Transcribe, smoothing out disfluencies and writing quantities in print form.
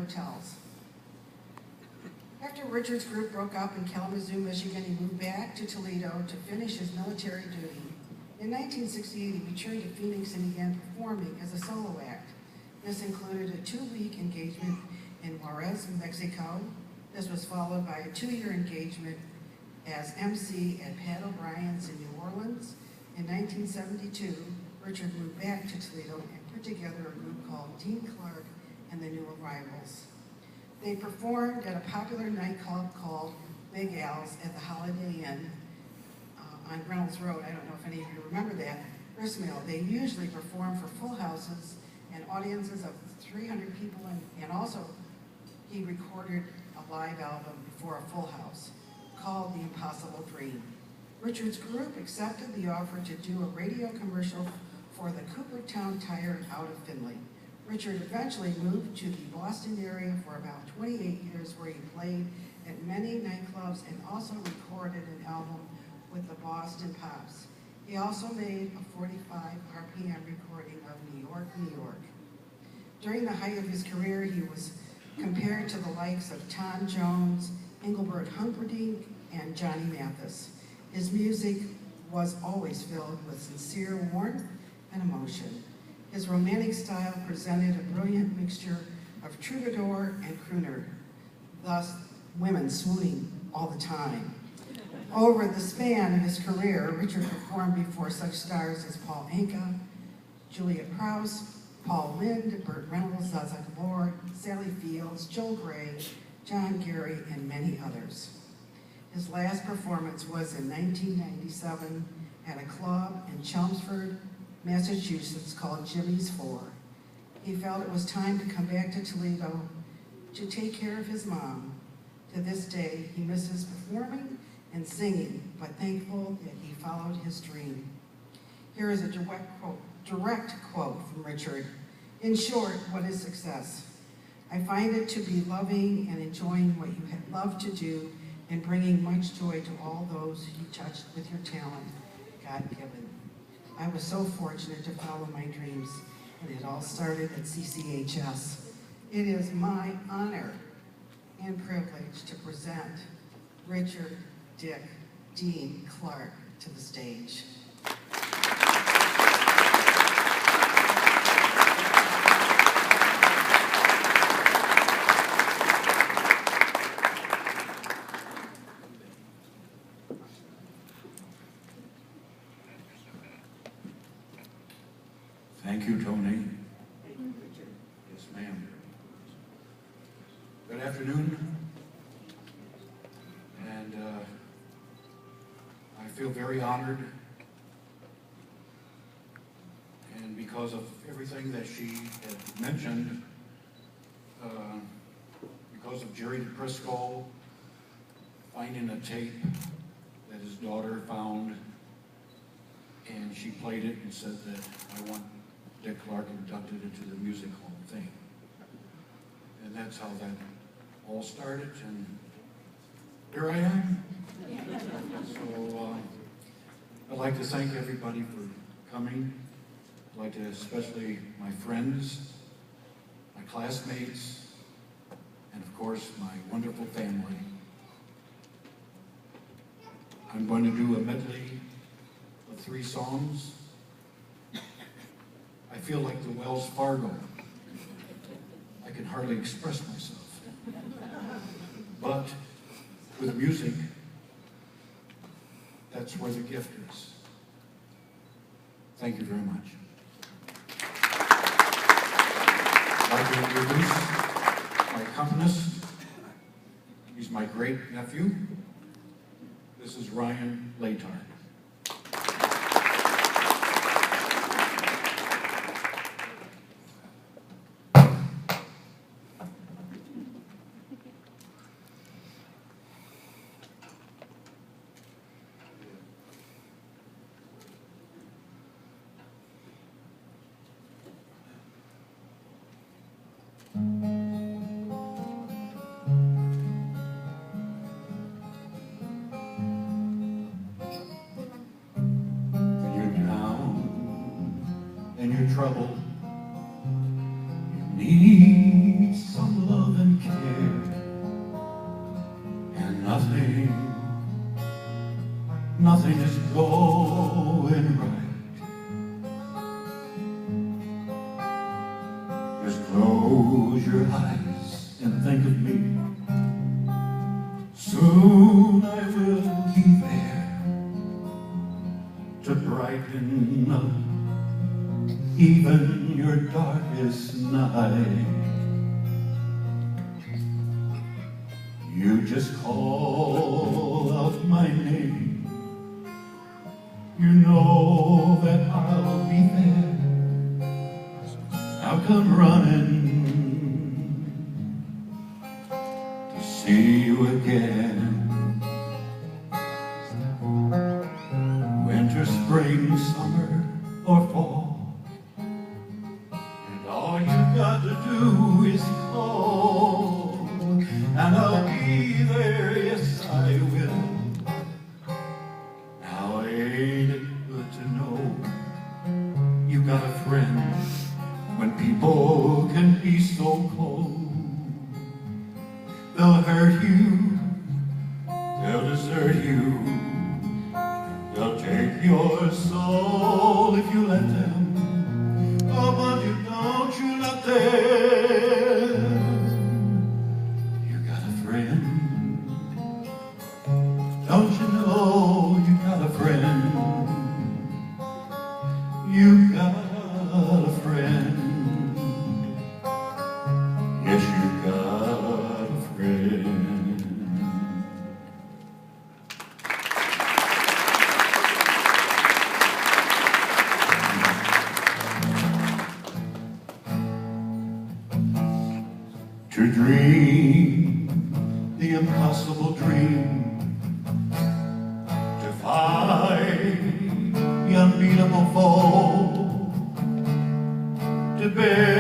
hotels. After Richard's group broke up in Kalamazoo, Michigan, he moved back to Toledo to finish his military duty. In 1968, he returned to Phoenix and began performing as a solo act. This included a 2-week engagement in Juarez, Mexico. This was followed by a 2-year engagement as MC at Pat O'Brien's in New Orleans. In 1972, Richard moved back to Toledo and put together a group called Dean Clark and the New Arrivals. They performed at a popular nightclub called Big Al's at the Holiday Inn on Reynolds Road. I don't know if any of you remember that gristmill. They usually perform for full houses and audiences of 300 people, and also he recorded a live album before a full house called The Impossible Dream. Richard's group accepted the offer to do a radio commercial for the Coopertown Tire out of Findlay. Richard eventually moved to the Boston area for about 28 years, where he played at many nightclubs and also recorded an album with the Boston Pops. He also made a 45 RPM recording of New York, New York. During the height of his career, he was compared to the likes of Tom Jones, Engelbert Humperdinck, and Johnny Mathis. His music was always filled with sincere warmth and emotion. His romantic style presented a brilliant mixture of troubadour and crooner, thus women swooning all the time. Over the span of his career, Richard performed before such stars as Paul Anka, Juliet Prowse, Paul Lind, Burt Reynolds, Zsa Gabor, Sally Fields, Joel Gray, John Gary, and many others. His last performance was in 1997 at a club in Chelmsford, Massachusetts called Jimmy's 4. He felt it was time to come back to Toledo to take care of his mom. To this day, he misses performing and singing, but thankful that he followed his dream. Here is a direct quote from Richard. In short, what is success? I find it to be loving and enjoying what you have loved to do and bringing much joy to all those you touched with your talent, God-given. I was so fortunate to follow my dreams, and it all started at CCHS. It is my honor and privilege to present Richard Dick Dean Clark to the stage. Thank you, Tony. Yes, ma'am. Good afternoon. And I feel very honored. And because of everything that she had mentioned, because of Jerry Driscoll finding a tape that his daughter found, and she played it and said that I want Dick Clark inducted into the Music Hall of Fame. And that's how that all started, and here I am. So I'd like to thank everybody for coming. I'd like to especially my friends, my classmates, and of course my wonderful family. I'm going to do a medley of 3 songs. I feel like the Wells Fargo. I can hardly express myself. But with music, that's where the gift is. Thank you very much. I'd like to introduce my accompanist. He's my great nephew. This is Ryan Latard. Trouble, you need some love nothing is going right. Just close your eyes and think of me. Soon I will be there to brighten up even your darkest night. You just call out my name. You know that I'll be there. I'll come running to see you again. Winter, spring, summer, or fall, and all you've got to do is call, and I'll be there, yes I will. Now ain't it good to know you got a friend when people can be so cold? They'll hurt you, they'll desert you, they'll take your soul if you let them. Oh, but you don't you let them. You got a friend. Don't you know you got a friend? You got a friend. Yes, you got a friend. To dream the impossible dream, to fight the unbeatable foe, to bear